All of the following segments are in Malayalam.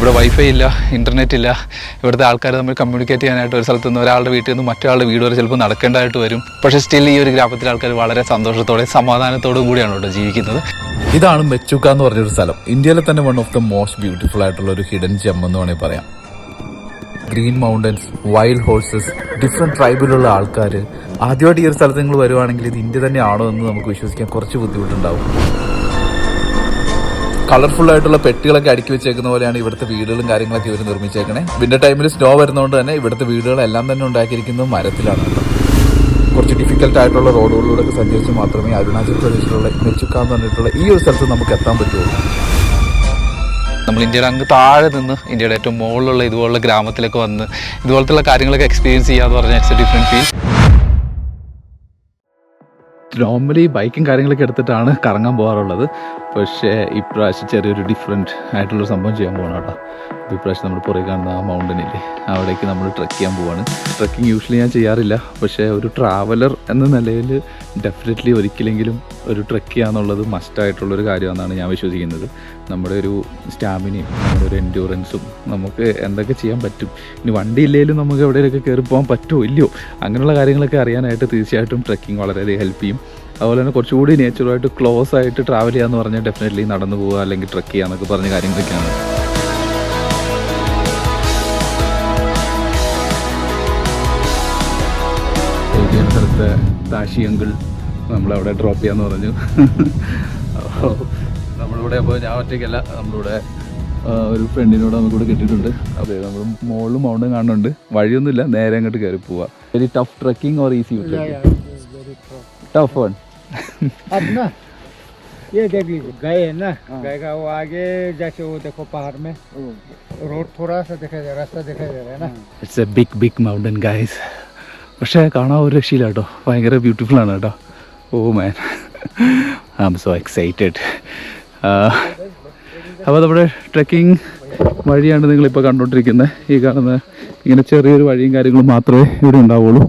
ഇവിടെ വൈഫൈ ഇല്ല, ഇൻ്റർനെറ്റ് ഇല്ല. ഇവിടുത്തെ ആൾക്കാർ തമ്മിൽ കമ്മ്യൂണിക്കേറ്റ് ചെയ്യാനായിട്ട് ഒരു സ്ഥലത്ത് നിന്ന് ഒരാളുടെ വീട്ടിൽ നിന്ന് മറ്റൊരാളുടെ വീട് വരെ ചിലപ്പോൾ നടക്കേണ്ടതായിട്ട് വരും. പക്ഷേ സ്റ്റിൽ ഈ ഒരു ഗ്രാമത്തിലെ ആൾക്കാർ വളരെ സന്തോഷത്തോടെ സമാധാനത്തോടും കൂടിയാണ് ഇവിടെ ജീവിക്കുന്നത്. ഇതാണ് മെച്ചൂക്ക എന്ന് പറഞ്ഞൊരു സ്ഥലം. ഇന്ത്യയിലെ തന്നെ one of the most beautiful ആയിട്ടുള്ള ഒരു ഹിഡൻ ജെം എന്ന് വേണമെങ്കിൽ പറയാം. Green mountains, wild horses, different ട്രൈബിലുള്ള ആൾക്കാർ. ആദ്യമായിട്ട് ഈ ഒരു സ്ഥലത്ത് നിങ്ങൾ വരുവാണെങ്കിൽ ഇത് ഇന്ത്യ തന്നെയാണോ എന്ന് നമുക്ക് വിശ്വസിക്കാൻ കുറച്ച് ബുദ്ധിമുട്ടുണ്ടാവും. കളർഫുൾ ആയിട്ടുള്ള പെട്ടികളൊക്കെ അടുക്കി വെച്ചേക്കുന്ന പോലെയാണ് ഇവിടുത്തെ വീടുകളും കാര്യങ്ങളൊക്കെ ഇവർ നിർമ്മിച്ചേക്കണേ. വിന്റർ ടൈമിൽ സ്നോ വരുന്നതുകൊണ്ട് തന്നെ ഇവിടുത്തെ വീടുകളെല്ലാം തന്നെ ഉണ്ടാക്കിയിരിക്കുന്നത് മരത്തിലാണ്. കുറച്ച് ഡിഫിക്കൽട്ട് ആയിട്ടുള്ള റോഡുകളിലൂടെ സഞ്ചരിച്ച് മാത്രമേ അരുണാചൽ പ്രദേശിലുള്ള മെച്ചുക്ക എന്ന് പറഞ്ഞിട്ടുള്ള ഈ ഒരു സ്ഥലത്ത് നമുക്ക് എത്താൻ പറ്റുള്ളൂ. നമ്മൾ ഇന്ത്യയുടെ അങ്ങ് താഴെ നിന്ന് ഇന്ത്യയുടെ ഏറ്റവും മുകളിലുള്ള ഇതുപോലുള്ള ഗ്രാമത്തിലൊക്കെ വന്ന് ഇതുപോലത്തുള്ള കാര്യങ്ങളൊക്കെ എക്സ്പീരിയൻസ് ചെയ്യാന്ന് പറഞ്ഞാൽ it's A different feel. Normally ബൈക്കും കാര്യങ്ങളൊക്കെ എടുത്തിട്ടാണ് കറങ്ങാൻ പോകാറുള്ളത്. പക്ഷേ ഇപ്രാവശ്യം ചെറിയൊരു ഡിഫറെൻറ്റ് ആയിട്ടുള്ളൊരു സംഭവം ചെയ്യാൻ പോകണം കേട്ടോ. ഇപ്രാവശ്യം നമ്മൾ പുറകെ കാണുന്ന ആ മൗണ്ടനില്ലേ, അവിടേക്ക് നമ്മൾ ട്രെക്ക് ചെയ്യാൻ പോവാണ്. ട്രെക്കിംഗ് യൂഷ്വലി ഞാൻ ചെയ്യാറില്ല, പക്ഷേ ഒരു ട്രാവലർ എന്ന നിലയിൽ ഡെഫിനറ്റ്ലി ഒരിക്കലെങ്കിലും ഒരു ട്രെക്ക് ചെയ്യാന്നുള്ളത് മസ്റ്റായിട്ടുള്ളൊരു കാര്യമാണെന്നാണ് ഞാൻ വിശ്വസിക്കുന്നത്. നമ്മുടെ ഒരു സ്റ്റാമിനയും നമ്മുടെ ഒരു എൻഡ്യൂറൻസും നമുക്ക് എന്തൊക്കെ ചെയ്യാൻ പറ്റും, ഇനി വണ്ടി ഇല്ലെങ്കിലും നമുക്ക് എവിടെയൊക്കെ കയറി പോകാൻ പറ്റുമോ ഇല്ലയോ, അങ്ങനെയുള്ള കാര്യങ്ങളൊക്കെ അറിയാനായിട്ട് തീർച്ചയായിട്ടും ട്രെക്കിംഗ് വളരെയധികം ഹെൽപ്പ് ചെയ്യും. അതുപോലെ തന്നെ കുറച്ചുകൂടി നേച്ചറുമായിട്ട് ക്ലോസ് ആയിട്ട് ട്രാവൽ ചെയ്യാന്ന് പറഞ്ഞാൽ ഡെഫിനറ്റ്ലി നടന്നു പോവുക അല്ലെങ്കിൽ ട്രെക്ക് ചെയ്യുക എന്നൊക്കെ പറഞ്ഞ കാര്യങ്ങളൊക്കെയാണ്. സ്ഥലത്തെ താഷി അങ്കിൾ നമ്മളവിടെ ഡ്രോപ്പ് ചെയ്യാന്ന് പറഞ്ഞു. അപ്പോൾ നമ്മളിവിടെ അപ്പോൾ ഞാൻ ഒറ്റയ്ക്കല്ല, നമ്മളിവിടെ ഒരു ഫ്രണ്ടിനോട് നമുക്കിവിടെ കിട്ടിയിട്ടുണ്ട്. അതെ, നമ്മൾ മുകളിലും മൗണ്ടും കാണുന്നുണ്ട്. വഴിയൊന്നുമില്ല, നേരെ അങ്ങോട്ട് കയറി പോവുക. Very tough trekking or easy trekking? Tough one. अब ना ये देख लीजिए, गए है ना, गए का वो आगे जैसे वो देखो पहाड़ में रोड थोड़ा सा दिखाई दे, रास्ता दिखाई दे रहा है ना. It's a big mountain guys. പക്ഷേ കാണാൻ ഒരു രക്ഷയില്ല കേട്ടോ, ഭയങ്കര ബ്യൂട്ടിഫുൾ ആണ് കേട്ടോ. ഓ മാൻ, ഐ ആം സോ എക്സൈറ്റഡ്. അപ്പോൾ നമ്മുടെ ട്രെക്കിംഗ് വഴിയാണ് നിങ്ങളിപ്പോൾ കണ്ടുകൊണ്ടിരിക്കുന്നത്. ഈ കാണുന്ന ഇങ്ങനെ ചെറിയൊരു വഴിയും കാര്യങ്ങളും മാത്രമേ ഇവിടെ ഉണ്ടാവുള്ളൂ.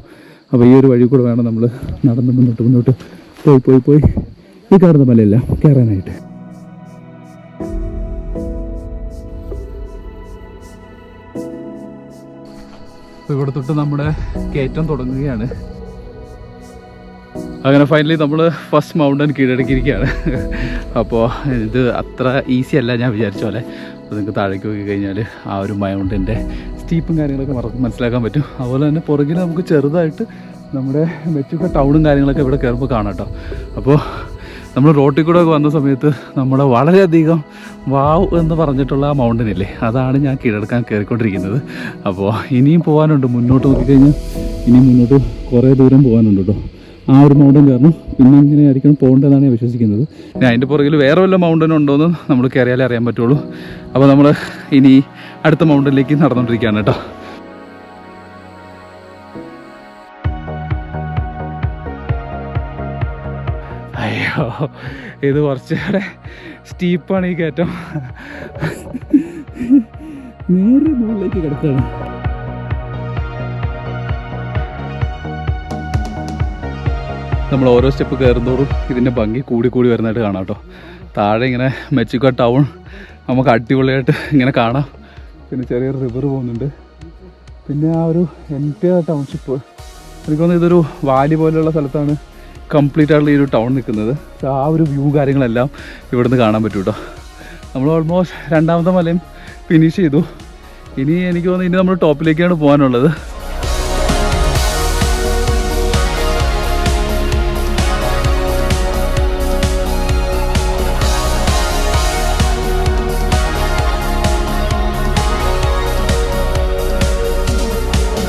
അപ്പോൾ ഈ ഒരു വഴി കൂടെ വേണം നമ്മൾ നടന്ന് മുന്നോട്ട് പോയി ഈ കാണുന്ന മലയെല്ലാം കയറാനായിട്ട്. അപ്പോൾ ഇവിടെ തൊട്ട് നമ്മുടെ കയറ്റം തുടങ്ങുകയാണ്. അങ്ങനെ ഫൈനലി നമ്മൾ ഫസ്റ്റ് മൗണ്ടൻ കീഴടക്കിയിരിക്കുകയാണ്. അപ്പോൾ ഇത് അത്ര ഈസി അല്ല ഞാൻ വിചാരിച്ച പോലെ. അപ്പോൾ നിങ്ങൾക്ക് താഴേക്ക് പോയി കഴിഞ്ഞാൽ ആ ഒരു മൗണ്ടൻ്റെ സ്റ്റീപ്പും കാര്യങ്ങളൊക്കെ മനസ്സിലാക്കാൻ പറ്റും. അതുപോലെ തന്നെ പുറകിൽ നമുക്ക് ചെറുതായിട്ട് നമ്മുടെ മെച്ചുക്ക ടൗണും കാര്യങ്ങളൊക്കെ ഇവിടെ കയറുമ്പോൾ കാണാം കേട്ടോ. അപ്പോൾ നമ്മൾ റോട്ടിൽ കൂടെ വന്ന സമയത്ത് നമ്മുടെ വളരെയധികം വാവ് എന്ന് പറഞ്ഞിട്ടുള്ള ആ മൗണ്ടനില്ലേ, അതാണ് ഞാൻ കീഴടക്കാൻ കയറിക്കൊണ്ടിരിക്കുന്നത്. അപ്പോൾ ഇനിയും പോകാനുണ്ട്, മുന്നോട്ട് നോക്കിക്കഴിഞ്ഞാൽ ഇനിയും മുന്നോട്ട് കുറേ ദൂരം പോകാനുണ്ട് കേട്ടോ. ആ ഒരു മൗണ്ടൻ കാരണം പിന്നെ ഇങ്ങനെ ആയിരിക്കണം പോകേണ്ടതെന്നാണ് ഞാൻ വിശ്വസിക്കുന്നത്. ഇനി അതിൻ്റെ പുറകിൽ വേറെ വല്ല മൗണ്ടനും ഉണ്ടോയെന്ന് നമ്മൾ കയറിയാലേ അറിയാൻ പറ്റുള്ളൂ. അപ്പോൾ നമ്മൾ ഇനി അടുത്ത മൗണ്ടനിലേക്ക് നടന്നുകൊണ്ടിരിക്കുകയാണ് കേട്ടോ. അയ്യോ, ഇത് കുറച്ചുകൂടെ സ്റ്റീപ്പാണ് ഈ കയറ്റം. നേരെ മുകളിലേക്ക് കിടക്കുകയാണ്. നമ്മൾ ഓരോ സ്റ്റെപ്പ് കയറുന്നതോറും ഇതിൻ്റെ ഭംഗി കൂടി വരുന്നതായിട്ട് കാണാം കേട്ടോ. താഴെ ഇങ്ങനെ മെച്ചുക്ക ടൗൺ നമുക്ക് അടിപൊളിയായിട്ട് ഇങ്ങനെ കാണാം. പിന്നെ ചെറിയൊരു റിവർ പോകുന്നുണ്ട്. പിന്നെ ആ ഒരു എൻ്റെ ടൗൺഷിപ്പ് എനിക്ക് തോന്നുന്നു ഇതൊരു വാലി പോലെയുള്ള സ്ഥലത്താണ് കംപ്ലീറ്റ് ആയിട്ടുള്ള ഈ ഒരു ടൗൺ നിൽക്കുന്നത്. ആ ഒരു വ്യൂ കാര്യങ്ങളെല്ലാം ഇവിടുന്ന് കാണാൻ പറ്റും കേട്ടോ. നമ്മൾ ഓൾമോസ്റ്റ് രണ്ടാമത്തെ മലയും ഫിനിഷ് ചെയ്തു. ഇനി എനിക്ക് തോന്നുന്നു ഇനി നമ്മൾ ടോപ്പിലേക്കാണ് പോകാനുള്ളത്.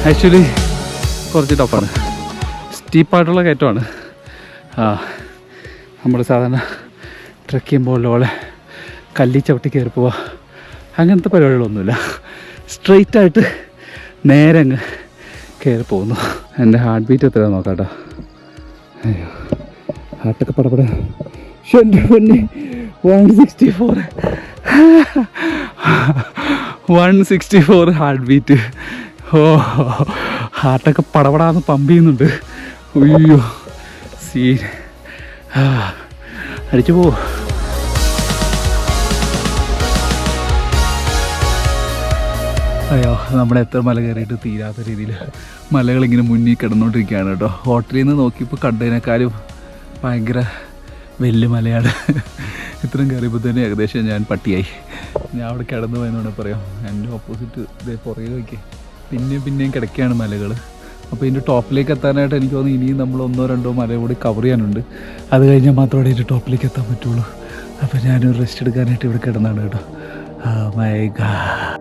ആക്ച്വലി കുറച്ച് ടഫാണ്, സ്റ്റീപ്പായിട്ടുള്ള കയറ്റമാണ്. നമ്മൾ സാധാരണ ട്രെക്ക് ചെയ്യുമ്പോൾ പോലെ കല്ലി ചവിട്ടി കയറി പോവുക അങ്ങനത്തെ പരിപാടികളൊന്നുമില്ല. സ്ട്രെയിറ്റായിട്ട് നേരെ അങ്ങ് കയറി പോകുന്നു. എൻ്റെ ഹാർട്ട് ബീറ്റ് എത്രയാണ് നോക്കാം കേട്ടോ. അയ്യോ, ഹാർട്ടൊക്കെ പടപട. എൻ്റെ പൊന്നെ 164 ഹാർട്ട് ബീറ്റ്. ഓ, ഹാർട്ടൊക്കെ പടപടാന്ന് പമ്പ് ചെയ്യുന്നുണ്ട്. അയ്യോ സീൻ, അടിച്ചു പോ. അയ്യോ നമ്മൾ എത്ര മല കയറിയിട്ട് തീരാത്ത രീതിയിൽ മലകളിങ്ങനെ മുന്നിൽ കിടന്നുകൊണ്ടിരിക്കുകയാണ് കേട്ടോ. ഹോട്ടലിൽ നിന്ന് നോക്കിയപ്പോൾ കണ്ടതിനേക്കാളും ഭയങ്കര വലിയ മലയാണ്. ഇത്രയും കയറിയപ്പോൾ തന്നെ ഏകദേശം ഞാൻ പട്ടിയായി. ഞാൻ അവിടെ കിടന്നു പോയെന്നാണ് പറയാം. എൻ്റെ ഓപ്പോസിറ്റ് ഇതേ പുറകെ വയ്ക്കുക പിന്നെയും കിടക്കുകയാണ് മലകൾ. അപ്പോൾ ഇതിൻ്റെ ടോപ്പിലേക്ക് എത്താനായിട്ട് എനിക്ക് തോന്നുന്നു ഇനിയും നമ്മൾ 1-2 മല കൂടി കവർ ചെയ്യാനുണ്ട്. അത് കഴിഞ്ഞാൽ മാത്രമേ ഇതിൻ്റെ ടോപ്പിലേക്ക് എത്താൻ പറ്റുള്ളൂ. അപ്പോൾ ഞാനൊരു റെസ്റ്റ് എടുക്കാനായിട്ട് ഇവിടെ കിടന്നാണ് കേട്ടോ. My God.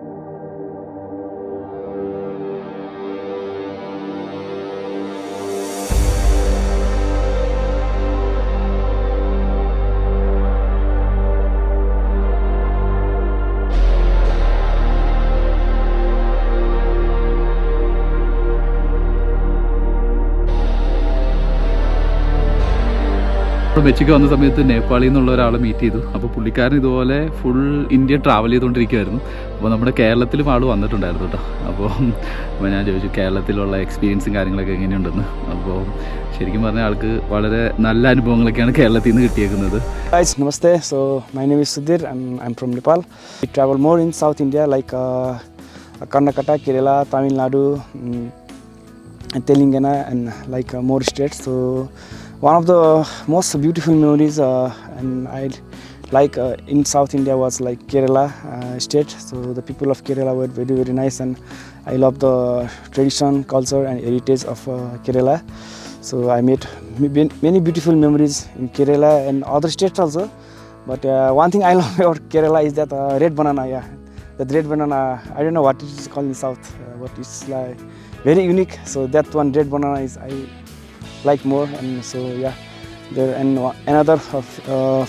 മെച്ചിക്ക് വന്ന സമയത്ത് നേപ്പാളിൽ നിന്നുള്ള ഒരാളെ മീറ്റ് ചെയ്തു. അപ്പോൾ പുള്ളിക്കാരൻ ഇതുപോലെ ഫുൾ ഇന്ത്യ ട്രാവൽ ചെയ്തുകൊണ്ടിരിക്കുമായിരുന്നു. അപ്പോൾ നമ്മുടെ കേരളത്തിലും ആൾ വന്നിട്ടുണ്ടായിരുന്നു കേട്ടോ. അപ്പോൾ ഞാൻ ചോദിച്ചു കേരളത്തിലുള്ള എക്സ്പീരിയൻസും കാര്യങ്ങളൊക്കെ എങ്ങനെയുണ്ടെന്ന്. അപ്പോൾ ശരിക്കും പറഞ്ഞാൽ ആൾക്ക് വളരെ നല്ല അനുഭവങ്ങളൊക്കെയാണ് കേരളത്തിൽ നിന്ന് കിട്ടിയേക്കുന്നത്. Guys, namaste. So my name is Sudhir and I'm from Nepal. We travel more in South India like Karnataka, Kerala, Tamil Nadu, Telangana and like more states. So one of the most beautiful memories and I like in South India was like Kerala state. So the people of Kerala were very, very nice and I love the tradition, culture and heritage of Kerala. So I made many beautiful memories in Kerala and other states also. But one thing I love about Kerala is that red banana. Yeah, that red banana. I don't know what it is called in South, but it's like very unique. So that one red banana is I like more. And so yeah, there and another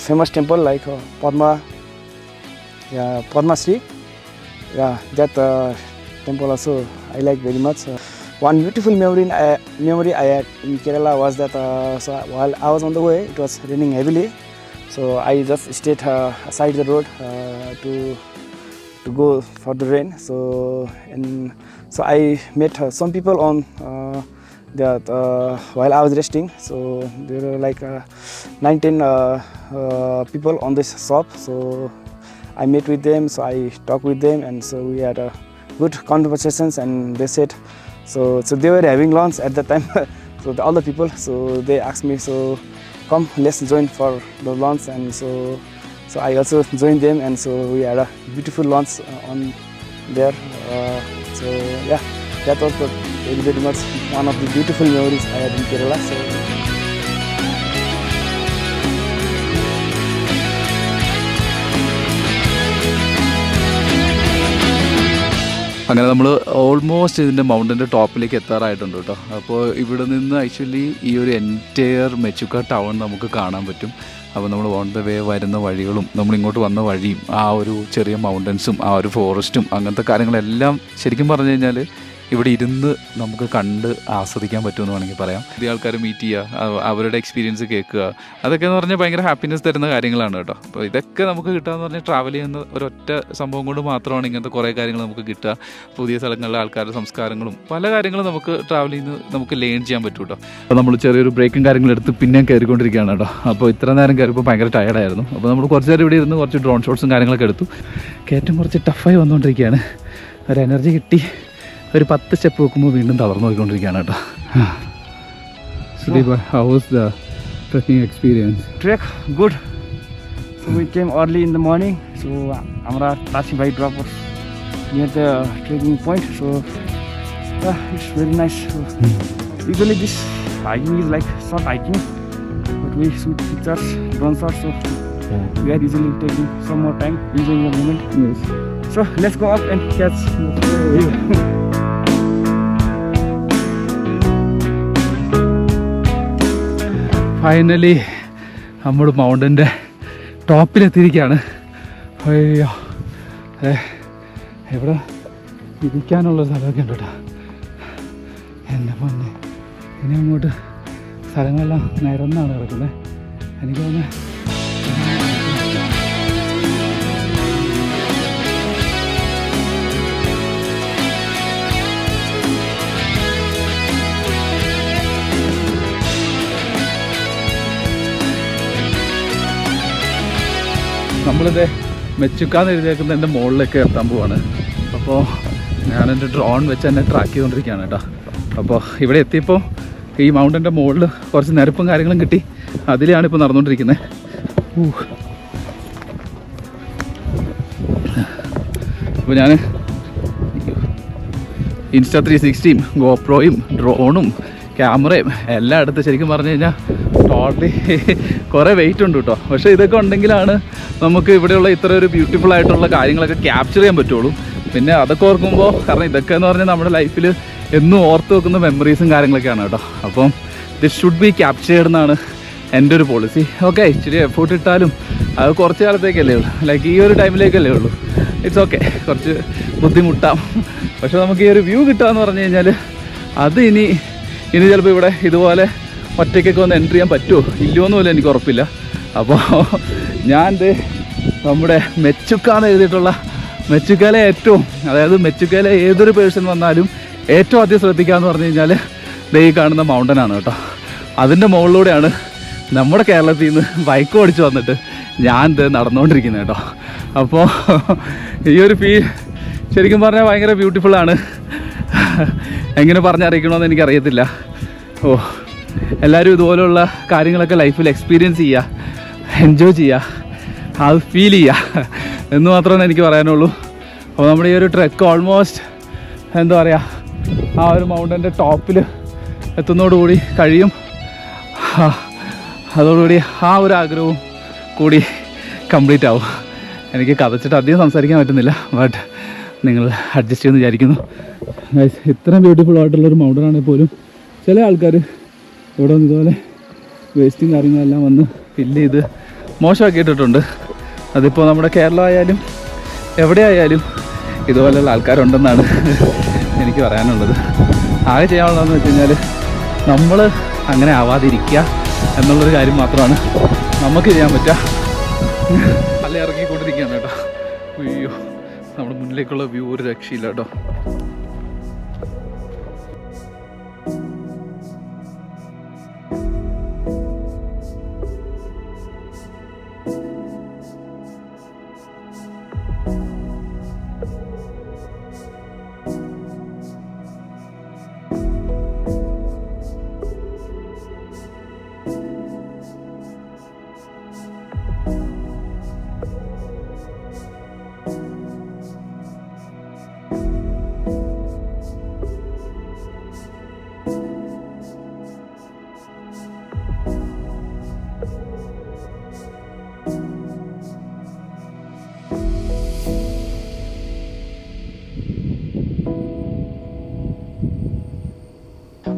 famous temple like Padma. Yeah, Padma Sri. Yeah, that temple also I like very much. One beautiful memory I had in Kerala was that so while I was on the way, it was raining heavily. So I just stayed aside the road to go for the rain. So I met some people on that while I was resting. So there were like 19 people on this shop. So I met with them. So I talked with them, and so we had good conversations. And they said, so they were having lunch at that time. So all the people, so they asked me, so come, let's join for the lunch. And so I also joined them, and so we had a beautiful lunch on there. So yeah, that was very, very much one of the beautiful memories I had in Kerala. So അങ്ങനെ നമ്മൾ ഓൾമോസ്റ്റ് ഇതിൻ്റെ മൗണ്ടൻ്റെ ടോപ്പിലേക്ക് എത്താറായിട്ടുണ്ട് കേട്ടോ. അപ്പോൾ ഇവിടെ നിന്ന് ആക്ച്വലി ഈ ഒരു എൻറ്റയർ മെച്ചുക്ക ടൗൺ നമുക്ക് കാണാൻ പറ്റും. അപ്പോൾ നമ്മൾ ഓൺ ദ വേ വരുന്ന വഴികളും നമ്മളിങ്ങോട്ട് വന്ന വഴിയും ആ ഒരു ചെറിയ മൗണ്ടൻസും ആ ഒരു ഫോറസ്റ്റും അങ്ങനത്തെ കാര്യങ്ങളെല്ലാം ശരിക്കും പറഞ്ഞു കഴിഞ്ഞാൽ ഇവിടെ ഇരുന്ന് നമുക്ക് കണ്ട് ആസ്വദിക്കാൻ പറ്റുമെന്ന് വേണമെങ്കിൽ പറയാം. പുതിയ ആൾക്കാരെ മീറ്റ് ചെയ്യുക, അവരുടെ എക്സ്പീരിയൻസ് കേൾക്കുക, അതൊക്കെ എന്ന് പറഞ്ഞാൽ ഭയങ്കര ഹാപ്പിനെസ് തരുന്ന കാര്യങ്ങളാണ് കേട്ടോ. അപ്പോൾ ഇതൊക്കെ നമുക്ക് കിട്ടുകയെന്ന് പറഞ്ഞാൽ ട്രാവൽ ചെയ്യുന്ന ഒരൊറ്റ സംഭവം കൊണ്ട് മാത്രമാണ് ഇങ്ങനത്തെ കുറേ കാര്യങ്ങൾ നമുക്ക് കിട്ടുക. പുതിയ സ്ഥലങ്ങളിലെ ആൾക്കാരുടെ സംസ്കാരങ്ങളും പല കാര്യങ്ങളും നമുക്ക് ട്രാവൽ ചെയ്യുന്ന നമുക്ക് ലേൺ ചെയ്യാൻ പറ്റും കേട്ടോ. അപ്പോൾ നമ്മൾ ചെറിയൊരു ബ്രേക്കും കാര്യങ്ങളും എടുത്ത് പിന്നെയും കയറിക്കൊണ്ടിരിക്കുകയാണ് കേട്ടോ. അപ്പോൾ ഇത്ര നേരം കയറിയപ്പോൾ ഭയങ്കര ടയർഡായിരുന്നു. അപ്പോൾ നമ്മൾ കുറച്ച് നേരം ഇവിടെ ഇരുന്ന് കുറച്ച് ഡ്രോൺ ഷോട്ട്സും കാര്യങ്ങളൊക്കെ എടുത്തു. കയറ്റം കുറച്ച് ടഫായി വന്നുകൊണ്ടിരിക്കുകയാണ്. ഒരു എനർജി കിട്ടി ഒരു 10 സ്റ്റെപ്പ് വെക്കുമ്പോൾ വീണ്ടും തളർന്നു പോയിക്കൊണ്ടിരിക്കുകയാണ് കേട്ടോ. Sudeep, how was the trekking experience? trek good. So we came early in the morning. So Amra Tasi Bhai drop us near the trekking point. So it's very nice. So, usually this hiking is like short hiking, but we shoot pictures, drone shots. So we are usually taking some more time, enjoying the moment. Yes. So let's go up and catch the view. Finally നമ്മൾ മൗണ്ടൻ്റെ ടോപ്പിലെത്തിയിരിക്കുകയാണ്. അയ്യോ ഇവിടെ ഇരിക്കാനുള്ള സ്ഥലമൊക്കെ ഉണ്ട് കേട്ടോ. എൻ്റെ പൊന്നെ, ഇനി അങ്ങോട്ട് സ്ഥലങ്ങളെല്ലാം നിരന്നാണ് കിടക്കുന്നത്. എനിക്ക് തോന്നുന്നത് നമ്മളിത് മെച്ചുക്കാന്ന് എഴുതിയേക്കുന്നതിൻ്റെ മുകളിലേക്ക് എത്താൻ പോവാണ്. അപ്പോൾ ഞാൻ എൻ്റെ ഡ്രോൺ വെച്ച് എന്നെ ട്രാക്ക് ചെയ്തുകൊണ്ടിരിക്കുകയാണ് കേട്ടോ. അപ്പോൾ ഇവിടെ എത്തിയപ്പോൾ ഈ മൗണ്ടൻ്റെ മുകളിൽ കുറച്ച് നിരപ്പും കാര്യങ്ങളും കിട്ടി, അതിലാണ് ഇപ്പോൾ നടന്നുകൊണ്ടിരിക്കുന്നത്. അപ്പോൾ ഞാൻ ഇൻസ്റ്റാ 360യും ഗോപ്രോയും ഡ്രോണും ക്യാമറയും എല്ലാം എടുത്ത് ശരിക്കും പറഞ്ഞു കഴിഞ്ഞാൽ ടോട്ടലി കുറേ വെയിറ്റ് ഉണ്ട് കേട്ടോ. പക്ഷേ ഇതൊക്കെ ഉണ്ടെങ്കിലാണ് നമുക്ക് ഇവിടെയുള്ള ഇത്ര ഒരു ബ്യൂട്ടിഫുൾ ആയിട്ടുള്ള കാര്യങ്ങളൊക്കെ ക്യാപ്ചർ ചെയ്യാൻ പറ്റുള്ളൂ. പിന്നെ അതൊക്കെ ഓർക്കുമ്പോൾ, കാരണം ഇതൊക്കെ എന്ന് പറഞ്ഞാൽ നമ്മുടെ ലൈഫിൽ എന്നും ഓർത്ത് വെക്കുന്ന മെമ്മറീസും കാര്യങ്ങളൊക്കെയാണ് കേട്ടോ. അപ്പം ദിസ് ഷുഡ് ബി ക്യാപ്ചേർഡ് എന്നാണ് എൻ്റെ ഒരു പോളിസി. ഓക്കെ, ഇച്ചിരി എഫേർട്ട് ഇട്ടാലും അത് കുറച്ച് കാലത്തേക്കല്ലേ ഉള്ളൂ, ലൈക്ക് ഈ ഒരു ടൈമിലേക്കല്ലേ ഉള്ളൂ. ഇറ്റ്സ് ഓക്കെ, കുറച്ച് ബുദ്ധിമുട്ടാം. പക്ഷെ നമുക്ക് ഈ ഒരു വ്യൂ കിട്ടുകയെന്ന് പറഞ്ഞു കഴിഞ്ഞാൽ അത് ഇനി ചിലപ്പോൾ ഇവിടെ ഇതുപോലെ ഒറ്റയ്ക്കൊക്കെ ഒന്ന് എൻട്രി ചെയ്യാൻ പറ്റുമോ ഇല്ലയോന്ന് പോലും എനിക്ക് ഉറപ്പില്ല. അപ്പോൾ ഞാൻ നമ്മുടെ മെച്ചുക്കാന്ന് എഴുതിയിട്ടുള്ള മെച്ചുക്കയിലെ ഏറ്റവും, അതായത് മെച്ചുക്കയിലെ ഏതൊരു പേഴ്സൺ വന്നാലും ഏറ്റവും ആദ്യം ശ്രദ്ധിക്കാമെന്ന് പറഞ്ഞു കഴിഞ്ഞാൽ ഈ കാണുന്ന മൗണ്ടനാണ് കേട്ടോ. അതിൻ്റെ മുകളിലൂടെയാണ് നമ്മുടെ കേരളത്തിൽ നിന്ന് ബൈക്ക് ഓടിച്ച് വന്നിട്ട് ഞാൻ നടന്നുകൊണ്ടിരിക്കുന്നത് കേട്ടോ. അപ്പോൾ ഈ ഒരു ഫീൽ ശരിക്കും പറഞ്ഞാൽ ഭയങ്കര ബ്യൂട്ടിഫുള്ളാണ്. എങ്ങനെ പറഞ്ഞറിയിക്കണമെന്ന് എനിക്കറിയത്തില്ല. എല്ലാവരും ഇതുപോലുള്ള കാര്യങ്ങളൊക്കെ ലൈഫിൽ എക്സ്പീരിയൻസ് ചെയ്യുക, എൻജോയ് ചെയ്യുക, അത് ഫീൽ ചെയ്യുക എന്ന് മാത്രമേ എനിക്ക് പറയാനുള്ളൂ. അപ്പോൾ നമ്മുടെ ഈ ഒരു ട്രെക്ക് ഓൾമോസ്റ്റ് എന്താ പറയുക, ആ ഒരു മൗണ്ടൻ്റെ ടോപ്പിൽ എത്തുന്നതോടുകൂടി കഴിയും. അതോടുകൂടി ആ ഒരു ആഗ്രഹവും കൂടി കംപ്ലീറ്റ് ആവും. എനിക്ക് കഥച്ചിട്ട് അധികം സംസാരിക്കാൻ പറ്റുന്നില്ല, ബട്ട് നിങ്ങൾ അഡ്ജസ്റ്റ് ചെയ്യുമെന്ന് വിചാരിക്കുന്നു. ഇത്രയും ബ്യൂട്ടിഫുൾ ആയിട്ടുള്ളൊരു മൗണ്ടനാണെങ്കിൽ പോലും ചില ആൾക്കാർ ഇവിടെ വന്ന് ഇതുപോലെ വേസ്റ്റും കാര്യങ്ങളെല്ലാം വന്ന് ഫില്ല് ചെയ്ത് മോശമാക്കിയിട്ടിട്ടുണ്ട്. അതിപ്പോൾ നമ്മുടെ കേരളം ആയാലും എവിടെ ആയാലും ഇതുപോലെയുള്ള ആൾക്കാരുണ്ടെന്നാണ് എനിക്ക് പറയാനുള്ളത്. ആകെ ചെയ്യാനുള്ളതെന്ന് വെച്ച് കഴിഞ്ഞാൽ നമ്മൾ അങ്ങനെ ആവാതിരിക്കുക എന്നുള്ളൊരു കാര്യം മാത്രമാണ് നമുക്ക് ചെയ്യാൻ പറ്റുക. അല്ല ഇറങ്ങിക്കൊണ്ടിരിക്കുകയാണ് കേട്ടോ. അയ്യോ, നമ്മുടെ മുന്നിലേക്കുള്ള വ്യൂ ഒരു രക്ഷയില്ല കേട്ടോ.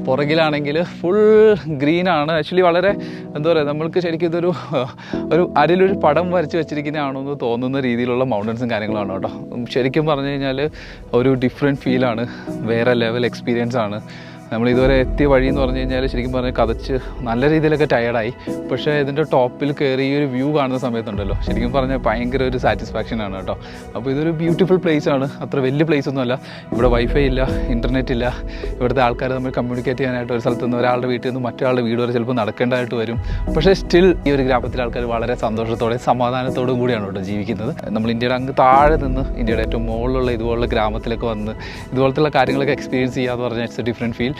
പുറകിലാണെങ്കിൽ ഫുൾ ഗ്രീനാണ്. ആക്ച്വലി വളരെ എന്താ പറയുക, നമ്മൾക്ക് ശരിക്കും ഇതൊരു അരിലൊരു പടം വരച്ച് വെച്ചിരിക്കുന്നതാണോ എന്ന് തോന്നുന്ന രീതിയിലുള്ള മൗണ്ടൻസും കാര്യങ്ങളാണ് കേട്ടോ. ശരിക്കും പറഞ്ഞു കഴിഞ്ഞാൽ ഒരു ഡിഫറെൻറ്റ് ഫീലാണ്, വേറെ ലെവൽ എക്സ്പീരിയൻസ് ആണ്. നമ്മൾ ഇതുവരെ എത്തിയ വഴി എന്ന് പറഞ്ഞു കഴിഞ്ഞാൽ ശരിക്കും പറഞ്ഞാൽ കതച്ച് നല്ല രീതിയിലൊക്കെ ടയർഡായി. പക്ഷേ ഇതിൻ്റെ ടോപ്പിൽ കയറി ഈ ഒരു വ്യൂ കാണുന്ന സമയത്തുണ്ടല്ലോ, ശരിക്കും പറഞ്ഞാൽ ഭയങ്കര ഒരു സാറ്റിസ്ഫാക്ഷൻ ആണ് കേട്ടോ. അപ്പോൾ ഇതൊരു ബ്യൂട്ടിഫുൾ പ്ലേസ് ആണ്. അത്ര വലിയ പ്ലേസ് ഒന്നുമല്ല. ഇവിടെ വൈഫൈ ഇല്ല, ഇൻ്റർനെറ്റ് ഇല്ല. ഇവിടുത്തെ ആൾക്കാർ തമ്മിൽ കമ്മ്യൂണിക്കേറ്റ് ചെയ്യാനായിട്ട് ഒരു സ്ഥലത്ത് നിന്ന് ഒരാളുടെ വീട്ടിൽ നിന്ന് മറ്റൊരാളുടെ വീട് വരെ ചിലപ്പോൾ നടക്കേണ്ടതായിട്ട് വരും. പക്ഷേ സ്റ്റിൽ ഈ ഒരു ഗ്രാമത്തിലെ ആൾക്കാർ വളരെ സന്തോഷത്തോടെ സമാധാനത്തോടും കൂടിയാണ് കേട്ടോ ജീവിക്കുന്നത്. നമ്മൾ ഇന്ത്യയുടെ അങ്ങ് താഴെ നിന്ന് ഇന്ത്യയുടെ ഏറ്റവും മുകളിലുള്ള ഇതുപോലുള്ള ഗ്രാമത്തിലൊക്കെ വന്ന് ഇതുപോലത്തുള്ള കാര്യങ്ങളൊക്കെ എക്സ്പീരിയൻസ് ചെയ്യാന്ന് പറഞ്ഞാൽ ഇറ്റ്സ് എ ഡിഫറെൻറ്റ് ഫീൽ.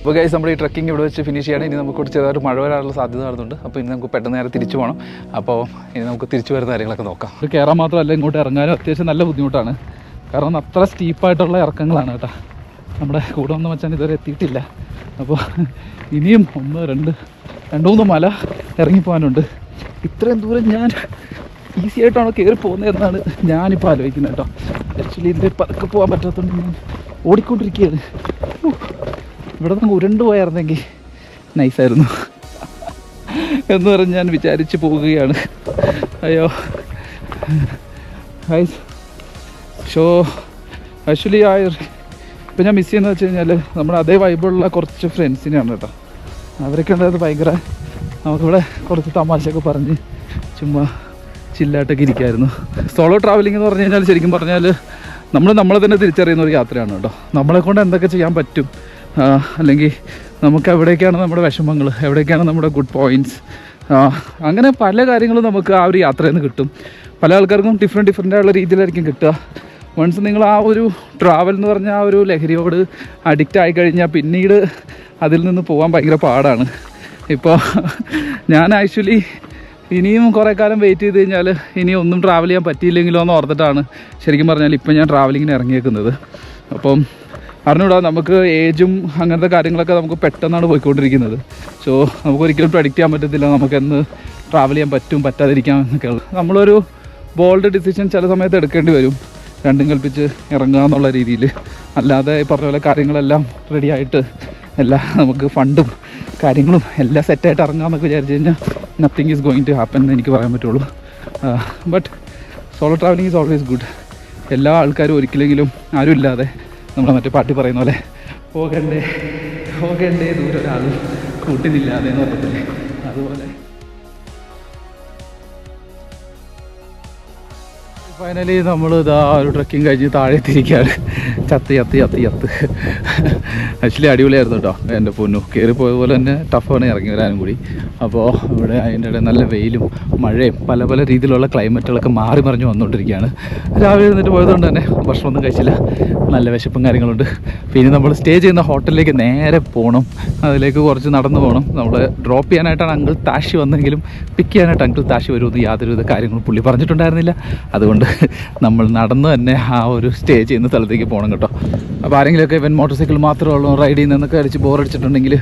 അപ്പോൾ ഗൈസ്, നമ്മുടെ ഈ ട്രക്കിംഗ് ഇവിടെ വെച്ച് ഫിനിഷ് ചെയ്യണം. ഇനി നമുക്ക് ചെറുതായിട്ട് മഴ വരാനുള്ള സാധ്യത കാണുന്നുണ്ട്. അപ്പോൾ ഇനി നമുക്ക് പെട്ടെന്ന് നേരെ തിരിച്ചു പോകണം. അപ്പോൾ ഇനി നമുക്ക് തിരിച്ചു വരുന്ന കാര്യങ്ങളൊക്കെ നോക്കാം. ഇത് കയറാൻ മാത്രമല്ല, ഇങ്ങോട്ട് ഇറങ്ങാനും അത്യാവശ്യം നല്ല ബുദ്ധിമുട്ടാണ്. കാരണം അത്ര സ്റ്റീപ്പായിട്ടുള്ള ഇറക്കങ്ങളാണ് കേട്ടോ. നമ്മുടെ കൂടെ വന്ന മച്ചാൻ ഇതുവരെ എത്തിയിട്ടില്ല. അപ്പോൾ ഇനിയും 1, 2, 3 മല ഇറങ്ങിപ്പോകാനുണ്ട്. ഇത്രയും ദൂരം ഞാൻ ഈസി ആയിട്ടാണോ കയറി പോകുന്നതെന്നാണ് ഞാനിപ്പോൾ ആലോചിക്കുന്നത് കേട്ടോ. ആക്ച്വലി ഇതിൽ പതുക്കെ പോകാൻ പറ്റാത്തതുകൊണ്ട് ഞാൻ ഓടിക്കൊണ്ടിരിക്കുകയാണ്. ഇവിടെ നിന്ന് ഉരുണ്ട് പോയായിരുന്നെങ്കിൽ നൈസായിരുന്നു എന്ന് പറഞ്ഞ് ഞാൻ വിചാരിച്ച് പോവുകയാണ്. അയ്യോ ഷോ ആക്ച്വലി ഇപ്പം ഞാൻ മിസ് ചെയ്യുന്നത് വെച്ച് കഴിഞ്ഞാൽ നമ്മുടെ അതേ വൈബുള്ള കുറച്ച് ഫ്രണ്ട്സിനെയാണ് കേട്ടോ. അവരൊക്കെ ഉണ്ടായത് ഭയങ്കര, നമുക്കിവിടെ കുറച്ച് തമാശയൊക്കെ പറഞ്ഞ് ചുമ്മാ ചില്ലായിട്ടൊക്കെ ഇരിക്കുമായിരുന്നു. സോളോ ട്രാവലിംഗ് എന്ന് പറഞ്ഞു കഴിഞ്ഞാൽ ശരിക്കും പറഞ്ഞാൽ നമ്മളെ തന്നെ തിരിച്ചറിയുന്ന ഒരു യാത്രയാണ് കേട്ടോ. നമ്മളെക്കൊണ്ട് എന്തൊക്കെ ചെയ്യാൻ പറ്റും, അല്ലെങ്കിൽ നമുക്ക് എവിടേക്കാണ് നമ്മുടെ വിഷമങ്ങൾ, എവിടേക്കാണ് നമ്മുടെ ഗുഡ് പോയിൻറ്റ്സ്, അങ്ങനെ പല കാര്യങ്ങളും നമുക്ക് ആ ഒരു യാത്രയിൽ നിന്ന് കിട്ടും. പല ആൾക്കാർക്കും ഡിഫറെൻ്റ് ആയുള്ള രീതിയിലായിരിക്കും കിട്ടുക. വൺസ് നിങ്ങൾ ആ ഒരു ട്രാവൽ എന്ന് പറഞ്ഞ ആ ഒരു ലഹരിയോട് അഡിക്റ്റ് ആയി കഴിഞ്ഞാൽ പിന്നീട് അതിൽ നിന്ന് പോകാൻ ഭയങ്കര പാടാണ്. ഇപ്പോൾ ഞാൻ ആക്ച്വലി ഇനിയും കുറേ കാലം വെയിറ്റ് ചെയ്ത് കഴിഞ്ഞാൽ ഇനി ഒന്നും ട്രാവൽ ചെയ്യാൻ പറ്റിയില്ലെങ്കിലോ എന്ന് ഓർത്തിട്ടാണ് ശരിക്കും പറഞ്ഞാൽ ഇപ്പം ഞാൻ ട്രാവലിങ്ങിന് ഇറങ്ങിയേക്കുന്നത്. അപ്പം അറിഞ്ഞൂടാ, നമുക്ക് ഏജും അങ്ങനത്തെ കാര്യങ്ങളൊക്കെ നമുക്ക് പെട്ടെന്നാണ് പോയിക്കൊണ്ടിരിക്കുന്നത്. സോ നമുക്കൊരിക്കലും പ്രഡിക്റ്റ് ചെയ്യാൻ പറ്റത്തില്ല നമുക്കെന്ന് ട്രാവൽ ചെയ്യാൻ പറ്റും പറ്റാതിരിക്കാം എന്നൊക്കെ ഉള്ളത്. നമ്മളൊരു ബോൾഡ് ഡിസിഷൻ ചില സമയത്ത് എടുക്കേണ്ടി വരും, രണ്ടും കൽപ്പിച്ച് ഇറങ്ങുക എന്നുള്ള രീതിയിൽ. അല്ലാതെ ഈ പറഞ്ഞ പോലെ കാര്യങ്ങളെല്ലാം റെഡിയായിട്ട് എല്ലാം നമുക്ക് ഫണ്ടും കാര്യങ്ങളും എല്ലാം സെറ്റായിട്ട് ഇറങ്ങാമെന്നൊക്കെ വിചാരിച്ചു കഴിഞ്ഞാൽ nothing is going to happen എന്ന് എനിക്ക് പറയാൻ പറ്റുള്ളൂ. But solo travelling is always good. എല്ലാ ആൾക്കാരും ഒരിക്കലെങ്കിലും ആരും ഇല്ലാതെ നമ്മളെ മറ്റേ പാട്ടി പറയുന്ന പോലെ പോകണ്ടേ ദൂരെ ഒരാൾ കൂട്ടിനില്ലാതെ എന്ന് പറഞ്ഞില്ലേ, അതുപോലെ ഫൈനലി നമ്മൾ ഇതാ ഒരു ട്രക്കിങ് കഴിഞ്ഞ് താഴെ തിരിക്കുകയാണ്. ചത്ത് ആക്ച്വലി അടിപൊളിയായിരുന്നു കേട്ടോ. എൻ്റെ പൊന്നു കയറിപ്പോയ പോലെ തന്നെ ടഫാണ് ഇറങ്ങി വരാനും കൂടി. അപ്പോൾ ഇവിടെ അതിൻ്റെ ഇടയിൽ നല്ല വെയിലും മഴയും പല രീതിയിലുള്ള ക്ലൈമറ്റുകളൊക്കെ മാറി മറിഞ്ഞ് വന്നുകൊണ്ടിരിക്കുകയാണ്. രാവിലെ എഴുന്നേറ്റ് പോയതുകൊണ്ട് തന്നെ ഭക്ഷണമൊന്നും കഴിച്ചില്ല, നല്ല വിശപ്പും കാര്യങ്ങളുണ്ട്. പിന്നെ നമ്മൾ സ്റ്റേ ചെയ്യുന്ന ഹോട്ടലിലേക്ക് നേരെ പോകണം, അതിലേക്ക് കുറച്ച് നടന്നു പോകണം. നമ്മൾ ഡ്രോപ്പ് ചെയ്യാനായിട്ടാണ് അങ്കിൾ താഷി വന്നെങ്കിലും പിക്ക് ചെയ്യാനായിട്ട് അങ്കിൾ താഷി വരുമെന്ന് യാതൊരുവിധ കാര്യങ്ങളും പുള്ളി പറഞ്ഞിട്ടുണ്ടായിരുന്നില്ല. അതുകൊണ്ട് നമ്മൾ നടന്ന് തന്നെ ആ ഒരു സ്റ്റേ ചെയ്യുന്ന സ്ഥലത്തേക്ക് പോകണം കേട്ടോ. അപ്പോൾ ആരെങ്കിലുമൊക്കെ ഇവൻ മോട്ടോർ സൈക്കിൾ മാത്രമേ ഉള്ളൂ റൈഡ് ചെയ്യുന്നതെന്നൊക്കെ അടിച്ച് ബോറടിച്ചിട്ടുണ്ടെങ്കിൽ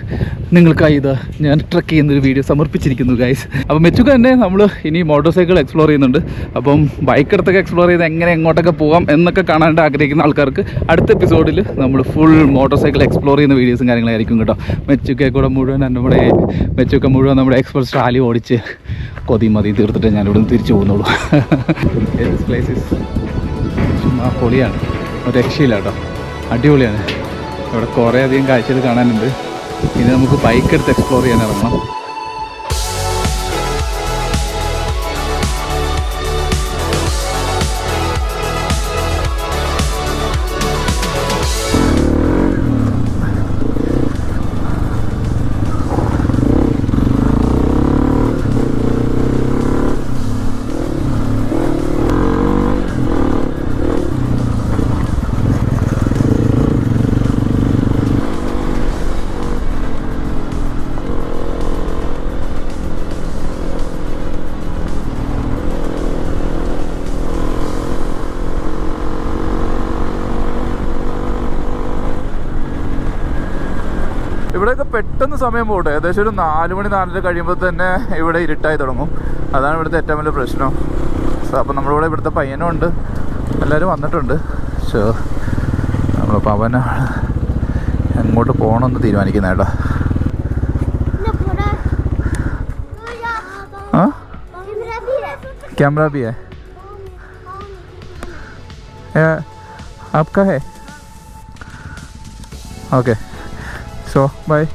നിങ്ങൾക്കായി ഇത് ഞാൻ ട്രക്ക് ചെയ്യുന്നൊരു വീഡിയോ സമർപ്പിച്ചിരിക്കുന്നു ഗൈസ്. അപ്പോൾ മെച്ചുക തന്നെ നമ്മൾ ഇനി മോട്ടോർ സൈക്കിൾ എക്സ്പ്ലോർ ചെയ്യുന്നുണ്ട്. അപ്പം ബൈക്ക് എടുത്തൊക്കെ എക്സ്പ്ലോർ ചെയ്ത് എങ്ങനെ എങ്ങോട്ടൊക്കെ പോകാം എന്നൊക്കെ കാണാനായിട്ട് ആഗ്രഹിക്കുന്ന ആൾക്കാർക്ക് അടുത്ത എപ്പിസോഡിൽ നമ്മൾ ഫുൾ മോട്ടോർ സൈക്കിൾ എക്സ്പ്ലോർ ചെയ്യുന്ന വീഡിയോസും കാര്യങ്ങളായിരിക്കും കേട്ടോ. മെച്ചുക്കെ കൂടെ മുഴുവൻ മെച്ചുക്ക മുഴുവൻ നമ്മുടെ എക്സ്പ്രസ് റാലി ഓടിച്ച് മതി തീർത്തിട്ട് ഞാനിവിടെ നിന്ന് തിരിച്ചു പോകുന്നുള്ളൂ. ചുമ്മാ പൊളിയാണ്, ഒരു രക്ഷയില്ല കേട്ടോ, അടിപൊളിയാണ്. ഇവിടെ കുറേ അധികം കാഴ്ചകൾ കാണാനുണ്ട്. ഇനി നമുക്ക് ബൈക്ക് എടുത്ത് എക്സ്പ്ലോർ ചെയ്യാൻ ഇറങ്ങണം. ഇവിടെയൊക്കെ പെട്ടെന്ന് സമയം പോട്ടെ, ഏകദേശം ഒരു 4 മണി 4:30 കഴിയുമ്പോൾ തന്നെ ഇവിടെ ഇരുട്ടായി തുടങ്ങും. അതാണ് ഇവിടുത്തെ ഏറ്റവും വലിയ പ്രശ്നം. സോ അപ്പോൾ നമ്മളിവിടെ ഇവിടുത്തെ പയ്യനും ഉണ്ട്, എല്ലാവരും വന്നിട്ടുണ്ട്. സോ നമ്മളിപ്പോൾ അവനാണ് എങ്ങോട്ട് പോകണമെന്ന് തീരുമാനിക്കുന്നത് കേട്ടോ. हाँ कैमरा भी है आपका है okay so bye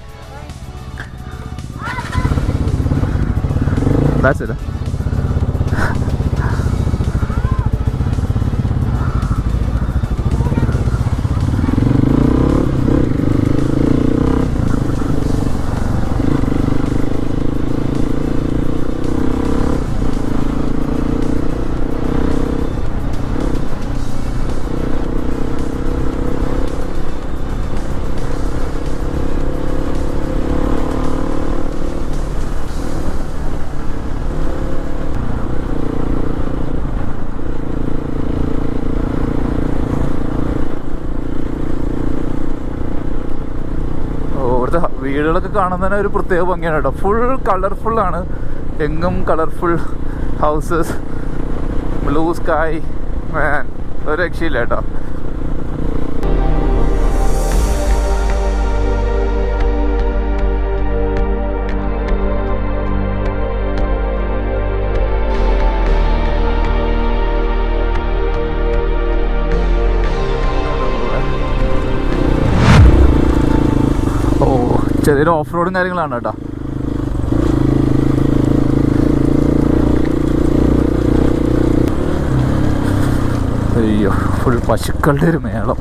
that's it വീടുകളൊക്കെ കാണാൻ തന്നെ ഒരു പ്രത്യേക ഭംഗിയാണ് കേട്ടോ. ഫുൾ കളർഫുള്ളാണ്, എങ്ങും കളർഫുൾ ഹൗസസ്, ബ്ലൂ സ്കൈ, മാൻ ഒരു രക്ഷയില്ല കേട്ടോ. ചെറിയൊരു ഓഫ് റോഡും കാര്യങ്ങളാണ് കേട്ടോ. അയ്യോ ഫുൾ പശുക്കളുടെ ഒരു മേളം.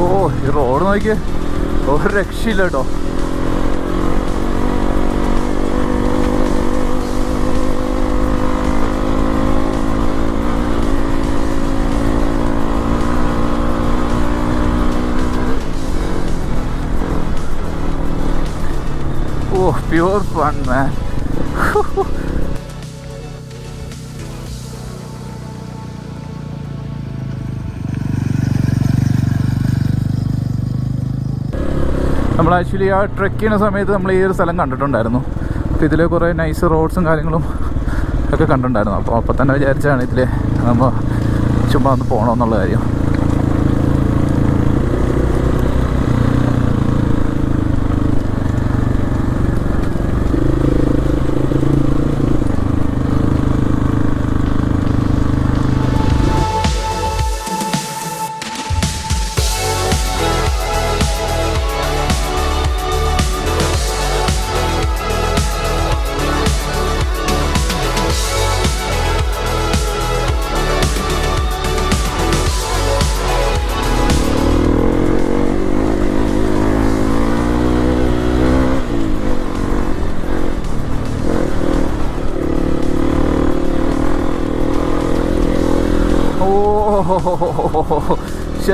ഓ ഈ റോഡ് നോക്കിയേ, ഒരു രക്ഷയില്ല കേട്ടോ. ഓ പ്യൂർ ഫൺ മാൻ. നമ്മൾ ആക്ച്വലി ആ ട്രെക്ക് ചെയ്യുന്ന സമയത്ത് നമ്മൾ ഈ ഒരു സ്ഥലം കണ്ടിട്ടുണ്ടായിരുന്നു. അപ്പോൾ ഇതിൽ കുറേ നൈസ് റോഡ്സും കാര്യങ്ങളും ഒക്കെ കണ്ടിട്ടുണ്ടായിരുന്നു. അപ്പോൾ തന്നെ വിചാരിച്ചാണ് ഇതിൽ നമ്മൾ ചുമ്മാ ഒന്ന് പോകണമെന്നുള്ള കാര്യം.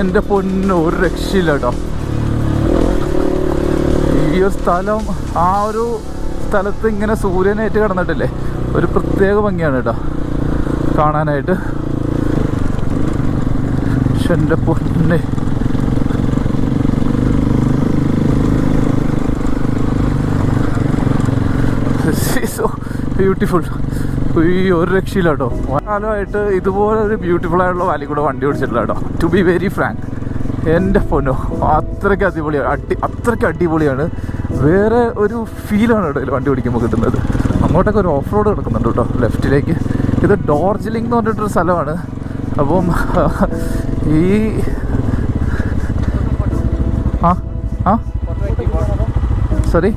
എൻ്റെ പൊന്ന്, ഒരു രക്ഷയില്ല കേട്ടോ. ഈ ഒരു സ്ഥലം, ആ ഒരു സ്ഥലത്ത് ഇങ്ങനെ സൂര്യനായിട്ട് കിടന്നിട്ടില്ലേ, ഒരു പ്രത്യേക ഭംഗിയാണ് കേട്ടോ കാണാനായിട്ട്. പക്ഷെ എൻ്റെ പൊന്ന്, സോ ബ്യൂട്ടിഫുൾ. ഈ ഒരു രക്ഷയില്ല കേട്ടോ. കാലമായിട്ട് ഇതുപോലെ ഒരു ബ്യൂട്ടിഫുൾ ആയിട്ടുള്ള വാലി കൂടെ വണ്ടി ഓടിച്ചിട്ടില്ല കേട്ടോ, ടു ബി വെരി ഫ്രാങ്ക്. എൻ്റെ പൊന്നോ, അത്രയ്ക്ക് അടിപൊളിയാണ്, അത്രയ്ക്ക് അടിപൊളിയാണ്. വേറെ ഒരു ഫീലാണ് കേട്ടോ ഇതിൽ വണ്ടി ഓടിക്കുമ്പോൾ കിട്ടുന്നത്. അങ്ങോട്ടൊക്കെ ഒരു ഓഫ് റോഡ് കിടക്കുന്നുണ്ട് കേട്ടോ ലെഫ്റ്റിലേക്ക്. ഇത് ഡോർജിലിംഗ് എന്ന് പറഞ്ഞിട്ടൊരു സ്ഥലമാണ്. അപ്പം ഈ sorry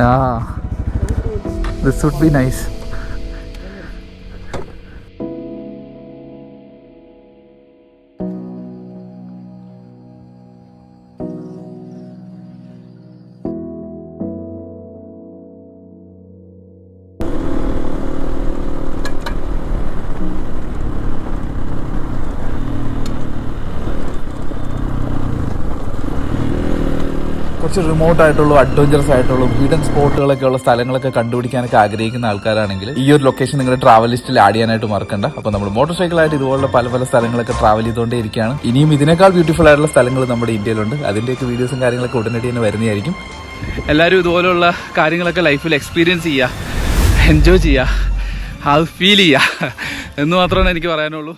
yeah this would be nice. കുറച്ച് റിമോട്ട് ആയിട്ടുള്ള അഡ്വഞ്ചറസ് ആയിട്ടുള്ള ഹിഡൻ സ്പോട്ടുകളൊക്കെ ഉള്ള സ്ഥലങ്ങളൊക്കെ കണ്ടുപിടിക്കാനൊക്കെ ആഗ്രഹിക്കുന്ന ആൾക്കാരാണെങ്കിൽ ഈ ഒരു ലൊക്കേഷൻ നിങ്ങളുടെ ട്രാവൽ ലിസ്റ്റിൽ ആഡ് ചെയ്യാനായിട്ട് മറക്കണ്ട. അപ്പോൾ നമ്മൾ മോട്ടോർ സൈക്കിളായിട്ട് ഇതുപോലുള്ള പല സ്ഥലങ്ങളൊക്കെ ട്രാവൽ ചെയ്തുകൊണ്ടേ ഇരിക്കുകയാണ്. ഇനിയും ഇതിനേക്കാൾ ബ്യൂട്ടിഫുൾ ആയിട്ടുള്ള സ്ഥലങ്ങൾ നമ്മുടെ ഇന്ത്യയിലുണ്ട്. അതിൻ്റെയൊക്കെ വീഡിയോസും കാര്യങ്ങളൊക്കെ ഉടനടി തന്നെ വരുന്നതായിരിക്കും. എല്ലാവരും ഇതുപോലുള്ള കാര്യങ്ങളൊക്കെ ലൈഫിൽ എക്സ്പീരിയൻസ് ചെയ്യുക, എൻജോയ് ചെയ്യുക, അത് ഫീൽ ചെയ്യുക എന്ന് മാത്രമാണ് എനിക്ക് പറയാനുള്ളൂ.